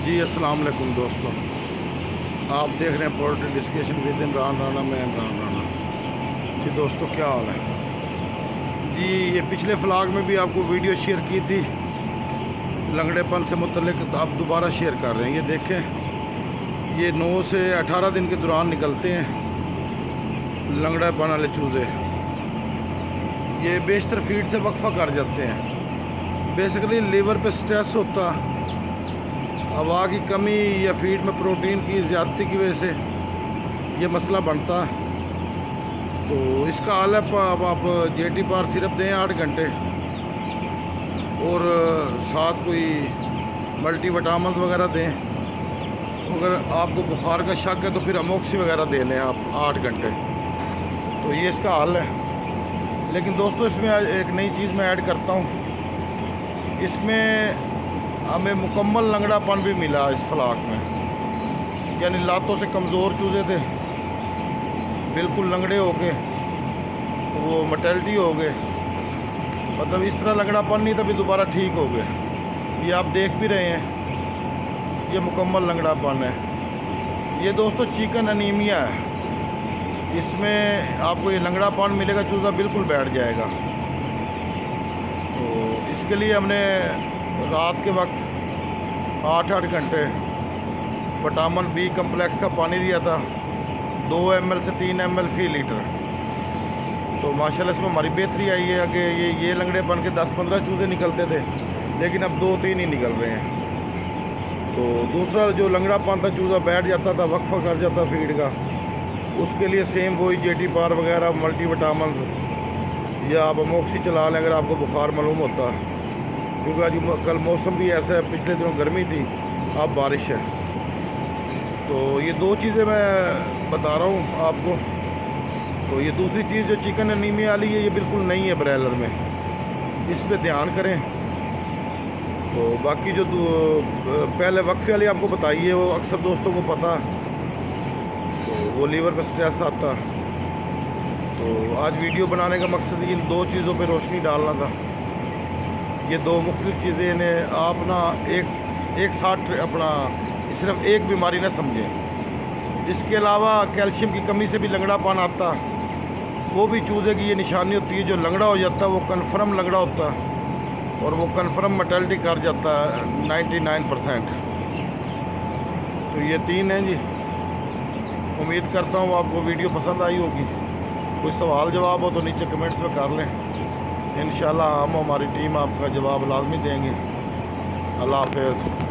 जी अस्सलाम वालेकुम दोस्तों, आप देख रहे हैं poultry discussion with Imran Rana. मैं इमरान राना। जी दोस्तों, क्या हाल है जी। ये पिछले व्लॉग में भी आपको वीडियो शेयर की थी लंगड़ेपन से मुतल्लिक, तो आप दोबारा शेयर कर रहे हैं। ये देखें, ये 9 से 18 दिन के दौरान निकलते हैं लंगड़ेपन वाले चूज़े। ये बेशतर फीड से वक्फा कर जाते हैं। बेसिकली लीवर पे स्ट्रेस होता, हवा की कमी या फीड में प्रोटीन की ज़्यादती की वजह से ये मसला बनता है। तो इसका हल है, अब आप जेटी पार सिरप दें 8 घंटे, और साथ कोई मल्टीविटामिन वगैरह दें। अगर आपको बुखार का शक है तो फिर अमोक्सी वगैरह दे लें आप 8 घंटे। तो ये इसका हल है। लेकिन दोस्तों, इसमें एक नई चीज़ मैं ऐड करता हूँ। इसमें हमें मुकम्मल लंगड़ापन भी मिला इस फ्लाक में। यानी लातों से कमज़ोर चूज़े थे, बिल्कुल लंगड़े हो गए, वो मर्टेलिटी हो गए, मतलब इस तरह लंगड़ापन नहीं था, भी दोबारा ठीक हो गए। ये आप देख भी रहे हैं, ये मुकम्मल लंगड़ापन है। ये दोस्तों चिकन अनीमिया है। इसमें आपको ये लंगड़ापन मिलेगा, चूज़ा बिल्कुल बैठ जाएगा। तो इसके लिए हमने रात के वक्त 8-8 घंटे विटामिन बी कम्प्लेक्स का पानी दिया था, 2 ml से 3 ml फी लीटर। तो माशाल्लाह इसमें हमारी बेहतरी आई है कि ये लंगड़ेपन के 10-15 चूज़े निकलते थे, लेकिन अब 2-3 ही निकल रहे हैं। तो दूसरा जो लंगड़ापन था, चूज़ा बैठ जाता था, वक्फा कर जाता फीड का, उसके लिए सेम वही जेटी पार वगैरह मल्टीविटामिन या आप अमोक्सी चला लें अगर आपको बुखार मालूम होता है। क्योंकि आज कल मौसम भी ऐसा है, पिछले दिनों गर्मी थी, अब बारिश है। तो ये 2 चीज़ें मैं बता रहा हूँ आपको। तो ये दूसरी चीज़ जो चिकन अनीमिया वाली है, ये बिल्कुल नहीं है ब्रॉयलर में, इस पे ध्यान करें। तो बाकी जो पहले वक्फे वाली आपको बताई है, वो अक्सर दोस्तों को पता, तो वो लीवर पर स्ट्रेस आता। तो आज वीडियो बनाने का मकसद इन 2 चीज़ों पर रोशनी डालना था। ये 2 मुख्तलिफ चीज़ें, इन्हें आप ना एक साथ अपना सिर्फ एक बीमारी ना समझें। इसके अलावा कैल्शियम की कमी से भी लंगड़ापन आता, वो भी चूज़े की ये निशानी होती है। जो लंगड़ा हो जाता है वो कन्फर्म लंगड़ा होता है, और वो कन्फर्म मर्टेलिटी कर जाता है 99%। तो ये 3 हैं जी। उम्मीद करता हूँ आपको वीडियो पसंद आई होगी। कोई सवाल जवाब हो तो नीचे कमेंट्स में कर लें, इंशाल्लाह हम हमारी टीम आपका जवाब लाजमी देंगे। अल्लाह हाफ़िज़।